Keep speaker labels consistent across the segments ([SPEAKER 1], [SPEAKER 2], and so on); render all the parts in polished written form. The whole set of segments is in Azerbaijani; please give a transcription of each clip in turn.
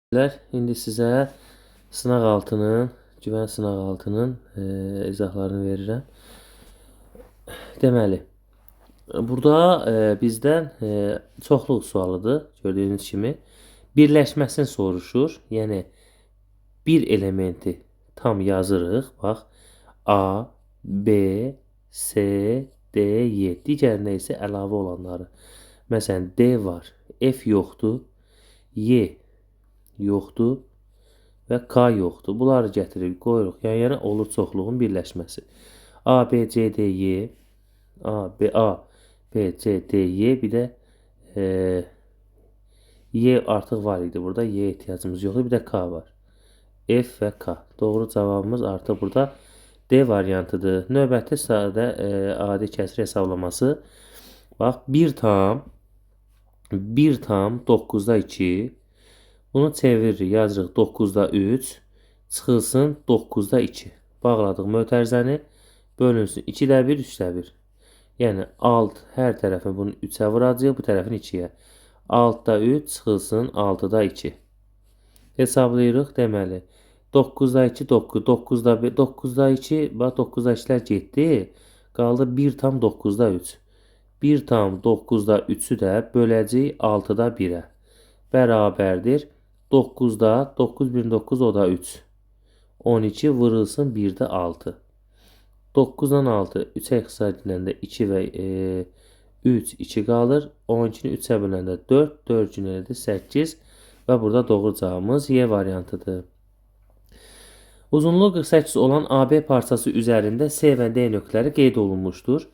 [SPEAKER 1] İndi sizə sınaq altının, güvən sınaq altının izahlarını verirəm. Deməli, burada bizdən çoxluq sualıdır, gördüyünüz kimi. Birləşməsini soruşur. Yəni, bir elementi tam yazırıq. Bax, A, B, C, D, Y. Digərində isə əlavə olanları. Məsələn, D var, F yoxdur, Y yoxdur və K yoxdur. Bunları gətirib qoyuruq. Yəni olur çoxluğun birləşməsi. A, B, C, D, Y. A, B, C, D, Y. Bir də Y artıq var idi burada. Y ehtiyacımız yoxdur. Bir də K var. F və K. Doğru cavabımız artıq burada D variantıdır. Növbəti sadə adi kəsr hesablaması. Bax, 1 tam 9'da 2. Bunu çeviririk, yazırıq 9'da 3, çıxılsın 9'da 2. Bağladıq mötərizəni, bölünsün 2'də 1, 3'də 1. Yəni, alt hər tərəfini bunu 3'ə vuracaq, bu tərəfini 2'yə. Altda 3, çıxılsın 6'da 2. Hesablayırıq, deməli. 9'da 2, 9'da 1, 9'da 2, bax 9'da 2'lər getdi. Qaldı 1 tam 9'da 3. 1 tam 9'da 3'ü də böləcəyik 6'da 1'ə. Bərabərdir. 9'da 9 1 9 o da 3. 12 vurulsun 1'de 6. 9'dan 6 3'e kısa ediləndə 2 və 3 2 qalır. 12'ni 3'e böləndə 4 4 günədə 8 və burada doğru cavabımız Y variantıdır. Uzunluğu 48 olan AB parçası üzərində C və D nöqtələri qeyd olunmuşdur.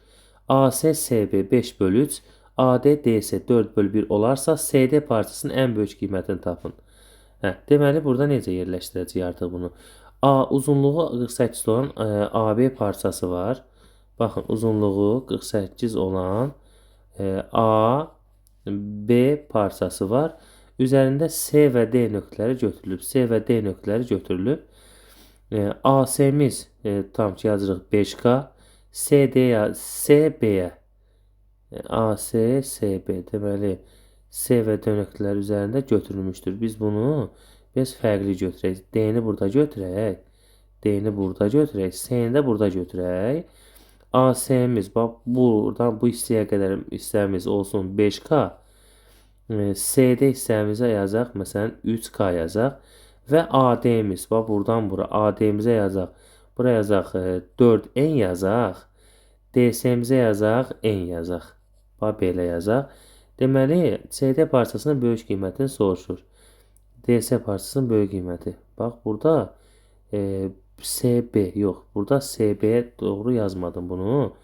[SPEAKER 1] AC CB 5/3, AD DS 4/1 olarsa CD parçasının ən böyük qiymətini tapın. Deməli, burada necə yerləşdirəcəyik artıq bunu? Uzunluğu 48 olan AB parçası var. Baxın, uzunluğu 48 olan B parçası var. Üzərində C və D nöqtələri götürülüb. C və D nöqtələri götürülüb. AC'miz tam ki yazırıq 5K. CB'yə AC, CB deməli C və D nöqtələri üzərində götürülmüşdür. Biz bunu fərqli götürək. D-ni burada götürək. D-ni burada götürək. C-ni də burada götürək. AC-miz bax buradan bu hissəyə qədər hissəmiz olsun 5K. CD hissəmizə yazaq. Məsələn 3K yazaq. Və AD-miz bax buradan bura AD-mizə yazaq. Bura yazaq 4N yazaq. DC-mizə yazaq N yazaq. Bax belə yazaq. Deməli, CD parçasının böyük qiymətini soruşur. DC parçasının böyük qiyməti. Bax, burada CB yox. Burada CB-yə doğru yazmadım bunu.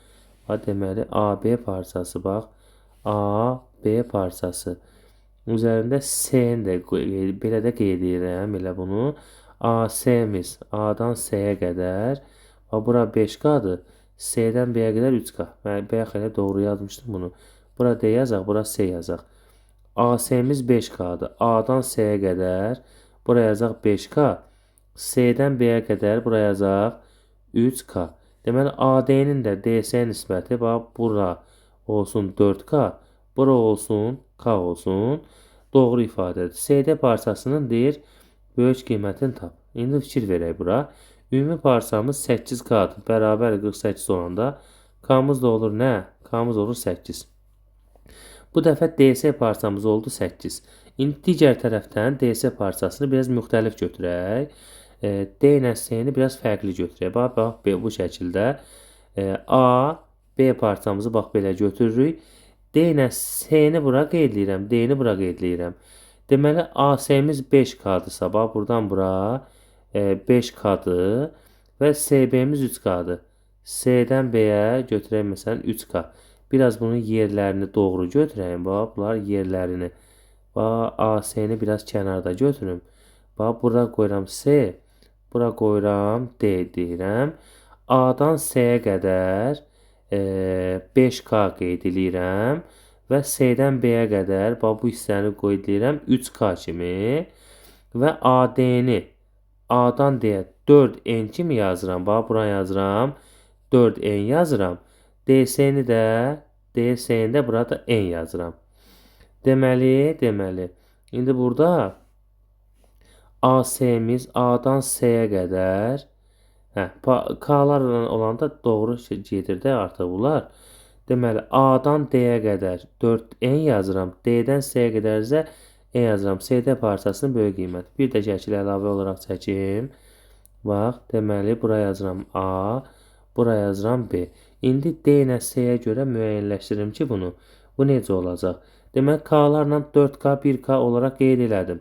[SPEAKER 1] Bax, deməli, AB parçası, bax. AB parçası. Üzərində C-ni də belə də qeyd edirəm, elə bunu. AC-miz A-dan C-yə qədər. Bax, bura 5K-dır. C-dən B-yə qədər 3K. Mən bayaq elə doğru yazmışdım bunu. Bura D yazaq, bura C yazaq. AC-miz 5K-dır. A-dan C-yə qədər, bura yazaq 5K. C-dən B-yə qədər, bura yazaq 3K. Deməli, AD-nin də DC nisbəti, bax, bura olsun 4K, bura olsun K olsun. Doğru ifadədir. CD parçasının deyir, böyük qiymətini tap. İndi fikir verək bura. Ümumi parçamız 8K-dır. Bərabər 48 olanda K-mız da olur nə? K-mız olur 8. Bu dəfə DC parçamız oldu 8. İndi digər tərəfdən DC parçasını biraz müxtəlif götürək. D ilə C-ni biraz fərqli götürək. Bax, bu şəkildə. A, B parçamızı bax belə götürürük. D ilə C-ni bura qeyd edirəm. D-ni bura qeyd edirəm. Deməli, AC-miz 5K-dırsa, bax, buradan bura 5K-dır və CB-miz 3K-dır. C-dən B-yə götürək, məsələn, 3K. Biraz bunun yerlərini doğru götürəyim. Bax, bunlar yerlərini. Bax, AC-ni biraz kənarda götürüm. Bax, bura qoyuram C. Bura qoyuram D deyirəm. A-dan C-yə qədər 5K qeyd edirəm. Və C-dən B-yə qədər, bax, bu hissəni qeyd edirəm 3K kimi. Və AD-ni A-dan D-yə 4N kimi yazıram. Bax, bura yazıram 4N yazıram. DC-ni də burada N yazıram. Deməli, indi burada AS'miz A'dan S'yə qədər. Hə, K'larla olanda doğru gedir də artıq bunlar. Deməli, A'dan D'yə qədər 4n yazıram. D'dən S'yə qədər isə n yazıram. CD parçasının böyük qiymət. Bir də şəkil əlavə olaraq çəkim. Bax, deməli, bura yazıram A, bura yazıram B. İndi D ilə S'yə görə müəyyənləşdirim ki, bunu. Bu necə olacaq? Deməli, K'larla 4K, 1K olaraq qeyd elədim.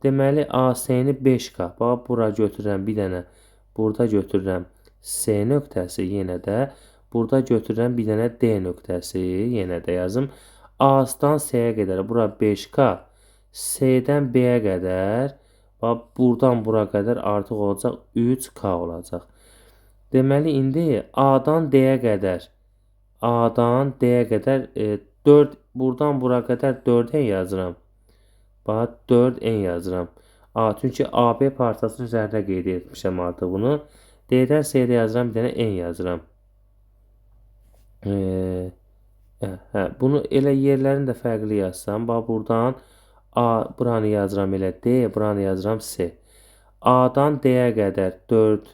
[SPEAKER 1] Deməli, AS-ni 5K. Bax, bura götürürəm bir dənə. Burada götürürəm S nöqtəsi, yenə də burada götürürəm bir dənə D nöqtəsi, yenə də yazım. A-dan S-yə qədər, bura 5K, S-dən B-yə qədər, bax, buradan bura qədər artıq olacaq 3K olacaq. Deməli, indi A-dan D-yə qədər, A-dan D-yə qədər 4, buradan bura qədər 4n yazıram. Bax, 4n yazıram. Çünki AB parçasının üzərində qeyd etmişəm artıq bunu. D'dən S'də yazıram, bir dənə n yazıram. Bunu elə yerlərini də fərqli yazsam. Bax, buradan A, buranı yazıram elə D, buranı yazıram S. A-dan D-yə qədər 4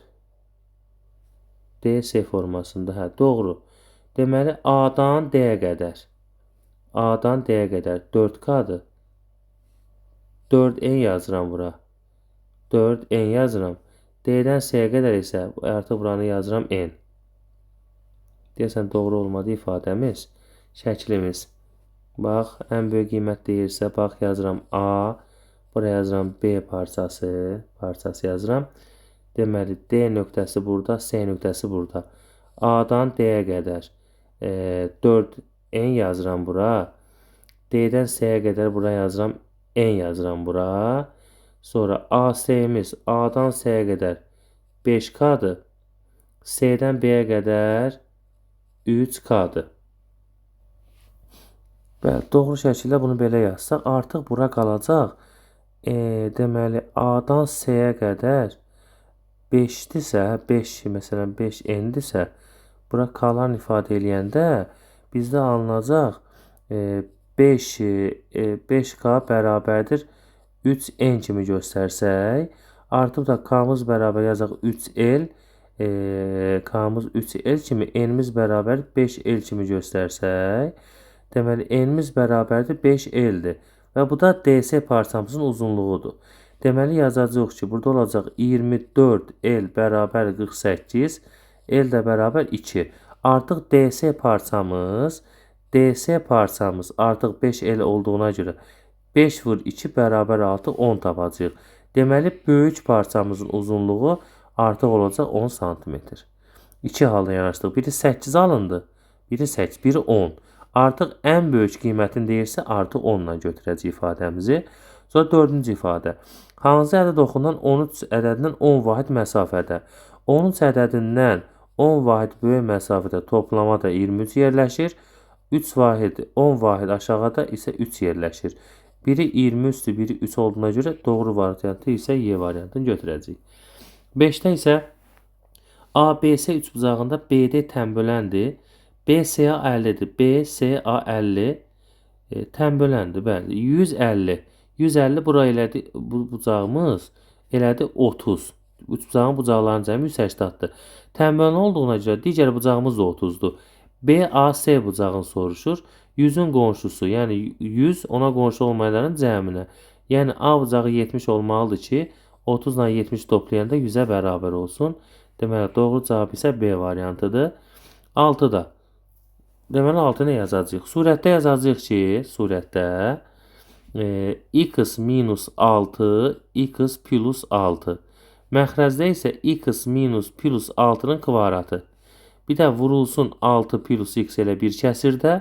[SPEAKER 1] D, S formasında. Doğru. Deməli, A-dan D-yə qədər. A-dan D-yə qədər 4K-dır. 4n yazıram bura. 4n yazıram. D'dən S-yə qədər isə artıq buranı yazıram n. Deyəsən doğru olmadı ifadəmiz. Şəklimiz. Bax, ən böyük qiymət deyirsə, bax yazıram A, buraya yazıram B parçası yazıram. Deməli, D nöqtəsi burada, S nöqtəsi burada. A-dan D-yə qədər 4n yazıram bura. D-dən S-yə qədər bura yazıram n yazıram bura. Sonra AS-miz A-dan S-yə qədər 5K-dır. S-dən B-yə qədər 3K-dır. Bəli, doğru şəkildə bunu belə yazsaq, artıq bura qalacaq. Deməli, A-dan S-yə qədər 5-dirsə, 5, məsələn 5n-dirsə, bura K-larını ifadə eləyəndə bizdə alınacaq 5K bərabərdir 3n kimi göstərsək, artıq da K-mız bərabər yazaq 3L, K-mız 3L kimi, n-miz bərabər 5L kimi göstərsək, deməli, n-miz bərabərdir 5L-dir. Və bu da DS parçamızın uzunluğudur. Deməli, yazacaq ki, burada olacaq 24L bərabər 48, L də bərabər 2. Artıq DS parçamız artıq 5L olduğuna görə 5 vur 2 bərabər artıq 10 tapacaq. Deməli, böyük parçamızın uzunluğu artıq olacaq 10 cm. İki halda yanaşdıq. Biri 8 alındı, biri 8, biri 10. Artıq ən böyük qiymətini deyirsə, artıq 10 ilə götürəcək ifadəmizi. Sonra dördüncü ifadə. Hansı ədəd oxunan 13 ədədindən 10 vahid məsafədə? 13 ədədindən 10 vahid böyük məsafədə toplamada 23 yerləşir. 3 vahid, 10 vahid aşağıda isə 3 yerləşir. Biri 23-dür, biri 3 olduğuna görə doğru variantı isə Y variantını götürəcəyik. 5-də isə ABC üçbucağında BD tənböləndir. BCA 50-dir. BCA 50 tənböləndir. Bəli, 150. 150 bura elədi, bu bucağımız elədi 30. Üçbucağın bucaqlarının cəmi 180-dir. Tənbölən olduğuna görə digər bucağımız da 30-dur. BAC bucağını soruşur. 100-ün qonşusu, yəni 100 ona qonşu olmayanların cəminə. Yəni A bucağı 70 olmalıdır ki, 30 ilə 70 toplayanda 100-ə bərabər olsun. Deməli, doğru cavab isə B variantıdır. 6-da. Deməli, 6 nə yazacağıq? Surətdə yazacağıq ki, surətdə x minus 6, x plus 6. Məxrəcdə isə x minus plus 6-nın kvadratı. Bir də vurulsun 6 plus x elə bir kəsirdə,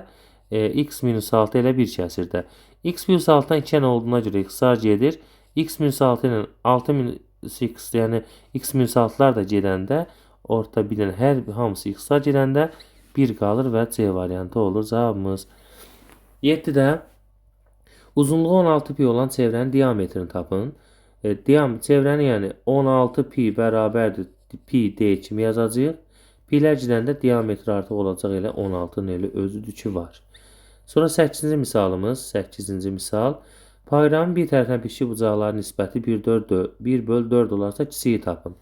[SPEAKER 1] x minus 6 elə bir kəsirdə. X plus 6-dan 2 olduğuna görə x-lar gedir. X minus 6 ilə 6 minus x, yəni x minus 6-lar da gedəndə, ortada bir dənə hər hamısı x-lar gedəndə 1 qalır və C variantı olur cavabımız. 7-də uzunluğu 16 pi olan çevrənin diametrini tapın. Çevrəni yəni 16 pi bərabərdir pi d kimi yazacağıq. Pilər gedəndə diametri artıq olacaq elə 16-nın elə özüdür ki var. Sonra 8-ci misalımız, 8-ci misal. Payramın bir tərəfinə bitişik bucaqların nisbəti 1/4 olarsa kiçiyi tapın.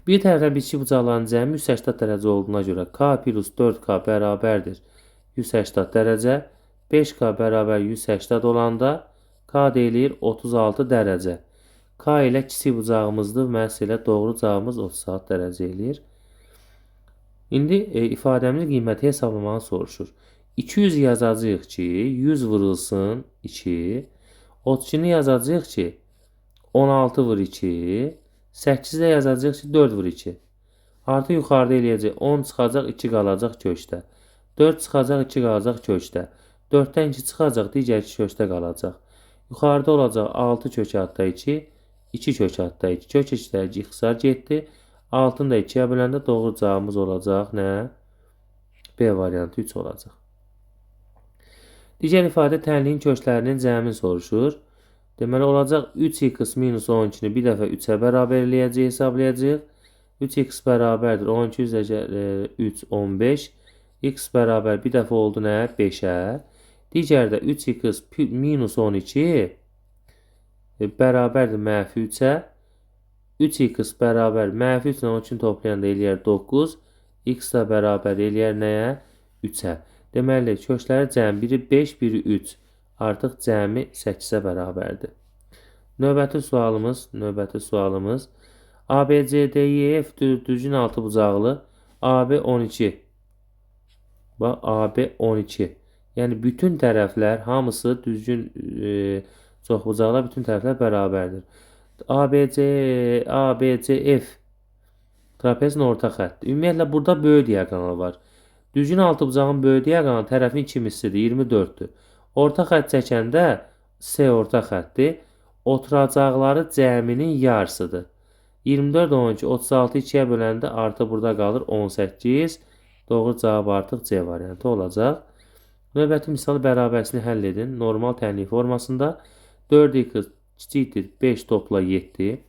[SPEAKER 1] Bir tərəfdən bitişik bucaqların cəmi 180 dərəcə olduğuna görə k plus 4k bərabərdir 180 dərəcə. 5k bərabər 180 olanda k deyilir 36 dərəcə. K ilə kiçik bucağımızdır. Məhz elə doğru cavabımız 36 dərəcə eləyir. İndi ifadəmizin qiyməti hesablamağı soruşur. 200 yazacağıq ki, 100 vurulsun 2. 32-ni yazacağıq ki, 16 vur 2. 8-də yazacağıq ki, 4 vur 2. Artı yuxarıda eləyəcək. 10 çıxacaq, 2 qalacaq köşdə. 4 çıxacaq, 2 qalacaq köşdə. 4-dən 2 çıxacaq, digər 2 köşdə qalacaq. Yuxarıda olacaq 6 kök altda 2, 2 kök altda 2. Kök içləri ixtisar getdi. 6-nı da 2-yə böləndə doğru cavabımız olacaq nə? B variantı 3 olacaq. Digər ifadə tənliyin köklərinin cəmini soruşur. Deməli olacaq 3x minus 12-ni bir dəfə 3-ə bərabər eləyəcək, hesablayacaq. 3x bərabərdir 12 üzrə 3, 15. X bərabər bir dəfə oldu nə? 5-ə. Digərdə 3x minus 12 bərabərdir mənfi 3-ə. 3x bərabər mənfi 3 ilə 12-ni toplayanda eləyər 9. X da bərabər eləyər nəyə? 3-ə. Deməli, kökləri cəmi biri 5, biri 3. Artıq cəmi 8-ə bərabərdir. Növbəti sualımız ABCDEF düzgün altı bucaqlı AB 12. Bax, AB 12. Yəni bütün tərəflər hamısı düzgün çoxbucaqlar, bütün tərəflər bərabərdir. ABCF trapezin orta xətti. Ümumiyyətlə burada böyük diaqonal var. Düzgün altı bucağın böyük diaqonal tərəfin kimisidir, 24-dür. Orta xətt çəkəndə S orta xətti oturacaqları cəminin yarısıdır. 24, 12, 36 2-yə böləndə artı burada qalır 18. Doğru cavab artıq C variantı olacaq. Növbəti misal bərabərsini həll edin. Normal tənlik formasında 4x kiçikdir 5 topla 7.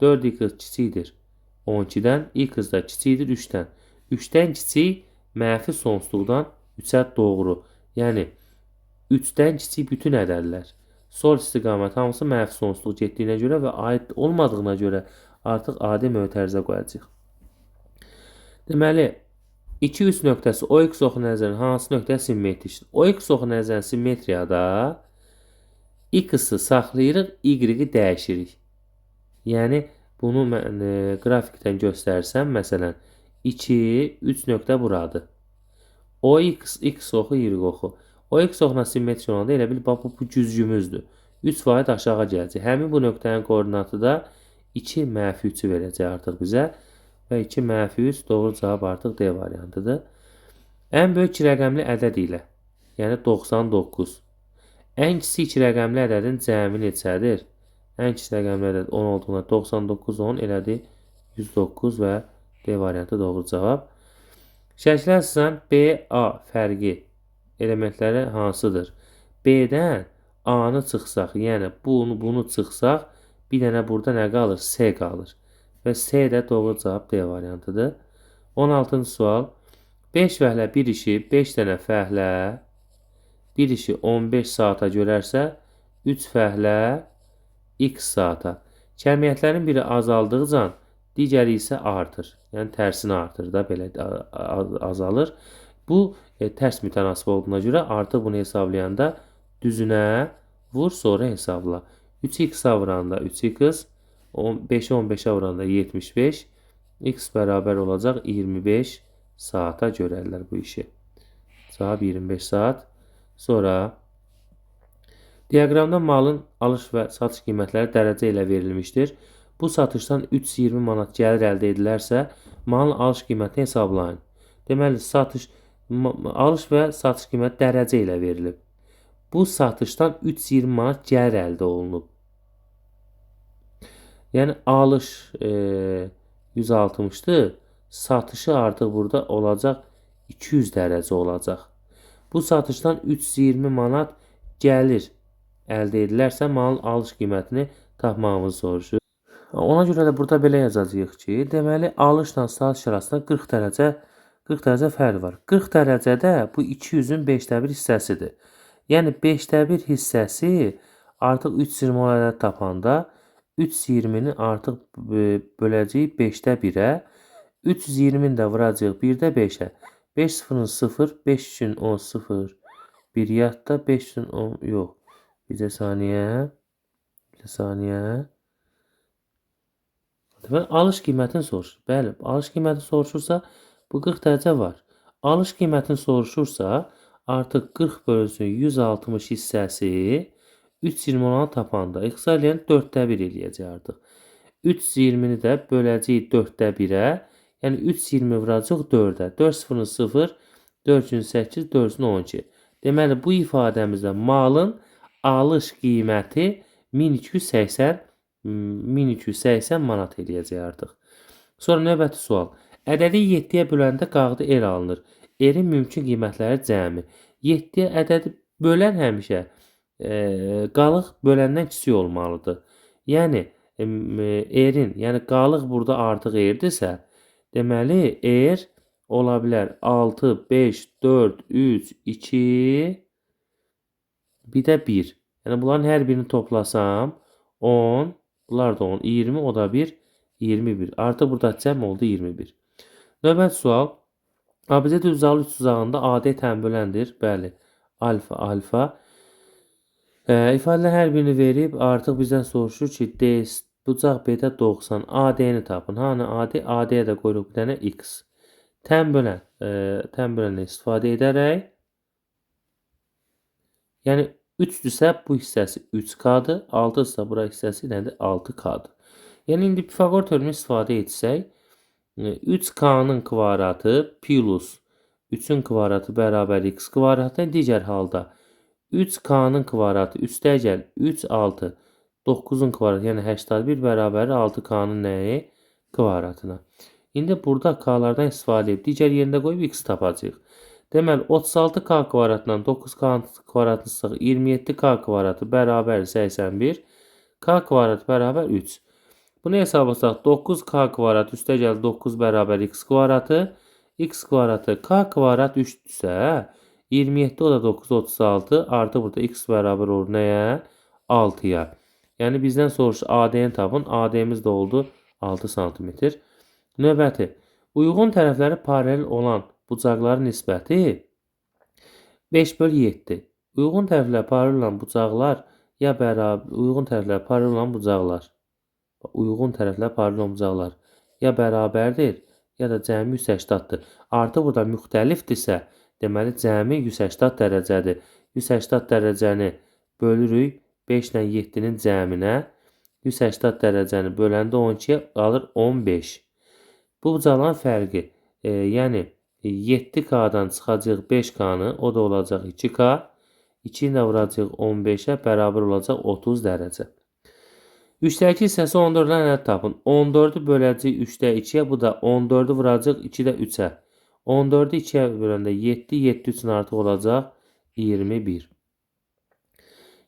[SPEAKER 1] 4x kiçikdir 12-dən, x da kiçikdir 3-dən. 3-dən kiçik mənfi sonsuzluqdan 3-ə doğru. Yəni 3-dən kiçik bütün ədədlər. Sol istiqamət hamısı mənfi sonsuzluq getdiyinə görə və aid olmadığına görə artıq adi mötərizə qoyacaq. Deməli, 2-3 nöqtəsi OX oxu nəzərinin hansı nöqtəyə simmetrikdir? OX oxu nəzərinin simmetriyada X-ı saxlayırıq, Y-i dəyişirik. Yəni, bunu mən qrafikdən göstərsəm, məsələn, 2, 3 nöqtə buradır. OX, X oxu, Y oxu. OX oxuna simmetri olanda elə bil, bu güzgümüzdür. 3% aşağı gələcək. Həmin bu nöqtənin koordinatı da 2 mənfi 3-ü verəcək artıq bizə. Və 2 mənfi 3 doğru cavab artıq D variantıdır. Ən böyük 2 rəqəmli ədəd ilə, yəni 99. Ən kiçik 2 rəqəmli ədədin cəmi neçədir? Ən kiçik rəqəmli ədəd 10 olduğuna 99, 10 elədi 109 və D variantı doğru cavab. Şəklə əsasən BA fərqi elementləri hansıdır? B-dən A-nı çıxsaq, yəni bunu çıxsaq, bir dənə burada nə qalır? S qalır. Və S də doğru cavab D variantıdır. 16-cı sual. 5 fəhlə bir işi 5 dənə fəhlə bir işi 15 saata görərsə, 3 fəhlə x saata. Kəmiyyətlərin biri azaldıqca, digəri isə artır. Yəni, tərsini artır da, belə azalır. Bu, tərs mütənasib olduğuna görə artıq bunu hesablayanda düzünə vur, sonra hesabla. 3x-a vuranda 3x, 5-ə 15-ə vuranda 75, x bərabər olacaq 25 saata görərlər bu işi. Cavab 25 saat. Sonra diaqramda malın alış və satış qiymətləri dərəcə ilə verilmişdir. Bu satışdan 320 manat gəlir əldə edilərsə, malın alış qiymətini hesablayın. Deməli, alış və satış qiyməti dərəcə ilə verilib. Bu satışdan 320 manat gəlir əldə olunub. Yəni, alış 160-dır. Satışı artıq burada olacaq 200 dərəcə olacaq. Bu satışdan 320 manat gəlir əldə edilərsə, malın alış qiymətini tapmağımızı soruşur. Ona görə də burada belə yazacağıq ki, deməli, alışla satış arasında 40 dərəcə fərq var. 40 dərəcədə bu 200-ün 5də 1 hissəsidir. Yəni, 5də 1 hissəsi Artıq 3,20 ədəd tapanda 3,20-ni artıq böləcəyik 5-də 1-ə. 320-ni də vuracağıq 1-də 5-ə. 5 0 0, 5 üçün 10 0. 1 yadda 5 üçün 10 yox. Bir saniyə. Bir saniyə. Və alış qiymətini soruşur. Bəli, alış qiymətini soruşursa bu 40 dərəcə var. Alış qiymətini soruşursa artıq 40 bölünsün 160 hissəsi 3,20 tapanda iqtisadiyyən 4-də 1 eləyəcək artıq. 3,20-ni də böləcəyik 4-də 1-ə. Yəni 3,20 vuracaq 4-ə. 4 0 0, 4 üçün 8, 4 üçün 12. Deməli bu ifadəmizdə malın alış qiyməti 1280 manat eləyəcək artıq. Sonra növbəti sual. Ədədi 7-yə böləndə qağdı R alınır. R-in mümkün qiymətləri cəmi. 7-yə ədədi bölən həmişə qalıq böləndən kiçik olmalıdır. Yəni R-in, yəni qalıq burada artıq R-dirsə, deməli R ola bilər 6, 5, 4, 3, 2, bir də 1. Yəni bunların hər birini toplasam 10, bunlar da 10, 20, o da 1, 21. Artıq burada cəm oldu 21. Növbəti sual. ABC düzzalı 3 uzağında AD tənböləndir. Bəli. Alfa, alfa. İfadələr hər birini verib artıq bizdən soruşur ki, D bucaq B-də 90. AD-ni tapın. Hani AD? AD-yə də qoyuruq bir dənə X. Tənbölənlə istifadə edərək, yəni 3-dürsə bu hissəsi 3K-dır, 6-dırsa bura hissəsi nədir? 6K-dır. Yəni indi Pifaqor teoremi istifadə etsək, 3K-nın kvadratı plus 3-ün kvadratı bərabər X kvadratı. Digər halda 3K-nın kvadratı üstəgəl 3, 6, 9-un kvadratı, yəni 81 bərabər 6K-nın nəyi? Kvadratına. İndi burada K-lardan istifadə edib digər yerində qoyub X tapacağıq. Deməli 36K kvadratdan 9K kvadratını sığ 27K kvadratı bərabər 81. K kvadrat bərabər 3. Bunu hesablasaq 9K kvadrat üstəgəl 9 bərabər X kvadratı. X kvadratı K kvadrat 3-dürsə 27 o da 9 36 artı burada X bərabər olur nəyə? 6-ya. Yəni bizdən soruş AD-ni tapın. AD-miz də oldu 6 sm. Növbəti. Uyğun tərəfləri paralel olan bucaqların nisbəti 5/7. Uyğun tərəflər paralel olan bucaqlar ya bərabər uyğun tərəflər paralel olan bucaqlar. Uyğun tərəflər paralel olan bucaqlar ya bərabərdir, ya da cəmi 180-dır. Artıq burada müxtəlifdirsə, deməli cəmi 180 dərəcədir. 180 dərəcəni bölürük 5 ilə 7-nin cəminə. 180 dərəcəni böləndə 12-yə qalır 15. Bu bucaqların fərqi, yəni 7K-dan çıxacaq 5K-nı, o da olacaq 2K. 2-ni də vuracaq 15-ə, bərabər olacaq 30 dərəcə. 3-dəki hissəsi 14-dən ədəd tapın. 14-ü böləcək 3-də 2-yə, bu da 14-ü vuracaq 2-də 3-ə. 14-ü 2-yə böləndə 7, 7 üçün artıq olacaq 21.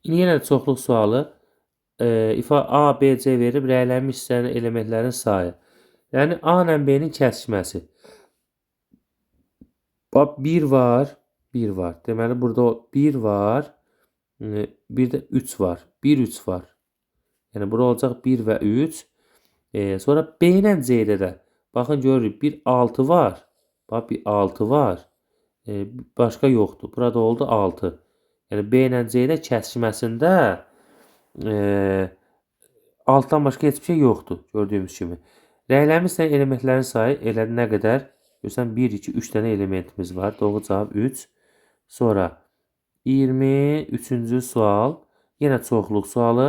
[SPEAKER 1] İndi yenə də çoxluq sualı. A, B, C verib rəylənmiş hissənin elementlərin sayı. Yəni A ilə B-nin kəsişməsi. Bax 1 var, 1 var. Deməli burada 1 var, bir də 3 var. 1, 3 var. Yəni bura olacaq 1 və 3. Sonra B ilə C-də də baxın görürük 1, 6 var. Bax bir 6 var. Başqa yoxdur. Burada oldu 6. Yəni B ilə C-də kəsişməsində altdan başqa heç bir şey yoxdur. Gördüyümüz kimi. Rəylənmiş elementlərin sayı elə nə qədər? Görürsən 1, 2, 3 dənə elementimiz var. Doğru cavab 3. Sonra 23-cü sual. Yenə çoxluq sualı.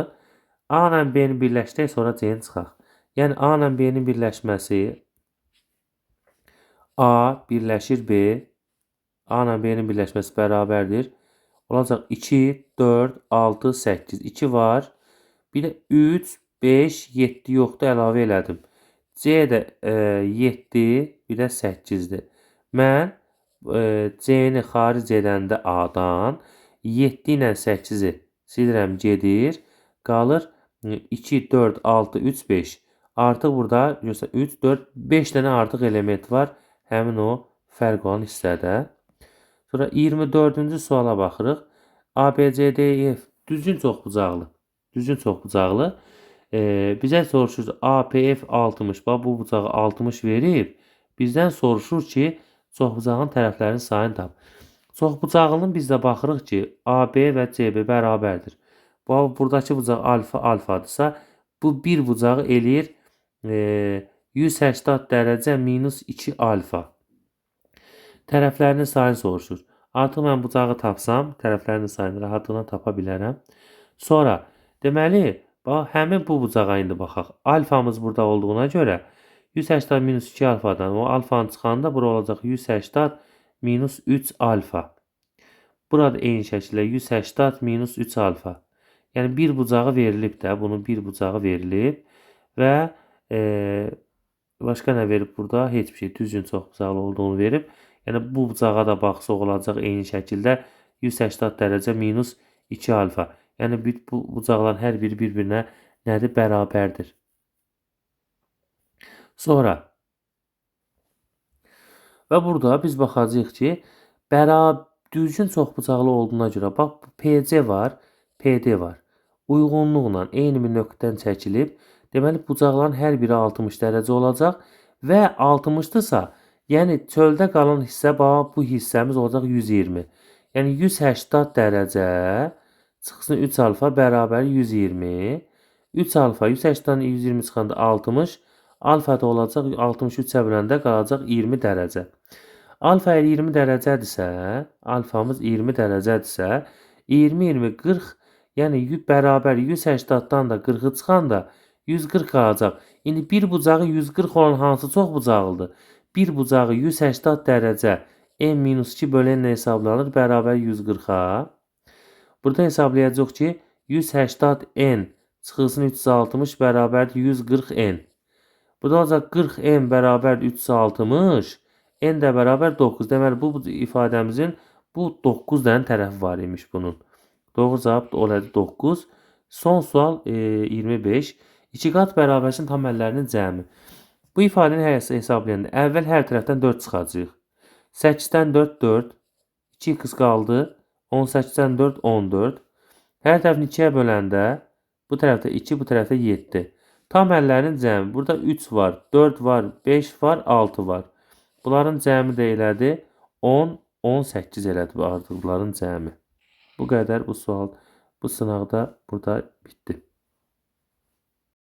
[SPEAKER 1] A ilə B-ni birləşdirək, sonra C-ni çıxaq. Yəni A ilə B-nin birləşməsi A birləşir B. A ilə B-nin birləşməsi bərabərdir. Olacaq 2, 4, 6, 8. 2 var. Bir də 3, 5, 7 yoxdur, əlavə elədim. C də 7, bir də 8-dir. Mən C-ni xaric edəndə A-dan 7 ilə 8-i silirəm, gedir. Qalır 2, 4, 6, 3, 5. Artıq burada 3, 4, 5 dənə artıq element var. Həmin o fərq olan hissədə. Sonra 24-cü suala baxırıq. A, B, C, D, E, F düzgün çoxbucaqlı. Düzgün çoxbucaqlı. Bizə soruşur APF 60. Bax bu bucağı 60 verib. Bizdən soruşur ki, çoxbucağın tərəflərinin sayını tap. Çoxbucaqlının biz də baxırıq ki, AB və CB bərabərdir. Buradakı bucaq alfa alfadırsa, bu bir bucağı eləyir 180 dərəcə minus 2 alfa. Tərəflərinin sayını soruşur. Artıq mən bucağı tapsam, tərəflərinin sayını rahatlıqla tapa bilərəm. Sonra, deməli, bax, həmin bu bucağa indi baxaq. Alfamız burada olduğuna görə 180 minus 2 alfadan o alfanı çıxanda bura olacaq 180 minus 3 alfa. Burada eyni şəkildə 180 minus 3 alfa. Yəni bir bucağı verilib də, bunun bir bucağı verilib və başqa nə verib burada? Heç bir şey, düzgün çoxbucaqlı olduğunu verib. Yəni bu bucağa da baxsaq olacaq eyni şəkildə 180 dərəcə minus 2 alfa. Yəni bu bucaqların hər biri bir-birinə nədir? Bərabərdir. Sonra və burada biz baxacağıq ki, düzgün çoxbucaqlı olduğuna görə bax PC var, PD var. Uyğunluqla eyni bir nöqtədən çəkilib. Deməli bucaqların hər biri 60 dərəcə olacaq və 60-dırsa, yəni çöldə qalan hissə bax bu hissəmiz olacaq 120. Yəni 180 dərəcə çıxsın 3 alfa bərabər 120. 3 alfa 180-dan 120 çıxanda 60. Alfa da olacaq 63-ə böləndə qalacaq 20 dərəcə. Alfa 20 dərəcədirsə, alfamız 20 dərəcədirsə, 20, 20, 40, yəni bərabər 180-dan da 40-ı çıxanda 140 qalacaq. İndi bir bucağı 140 olan hansı çoxbucaqlıdır? Bir bucağı 180 dərəcə n-2 bölən nə hesablanır? Bərabər 140-a. Burada hesablayacaq ki, 180 n çıxılsın 360 bərabərdir 140 n. Burada olacaq 40 n bərabər 360, n də bərabər 9. Deməli, bu ifadəmizin bu 9 dənə tərəfi var imiş bunun. Doğru cavab da olaydı 9. Son sual 25. 2 qat bərabərsin tam əllərinin cəmi. Bu ifadəni hesablayanda əvvəl hər tərəfdən 4 çıxacaq. 8-dən 4, 4. 2x qaldı. 18-dən 4, 14. Hər tərəfini 2-yə böləndə bu tərəfdə 2, bu tərəfdə 7. Tam əllərin cəmi. Burada 3 var, 4 var, 5 var, 6 var. Bunların cəmi də elədi 10, 18 elədi bu artıqların cəmi. Bu qədər bu sual, bu sınaqda burada bitdi.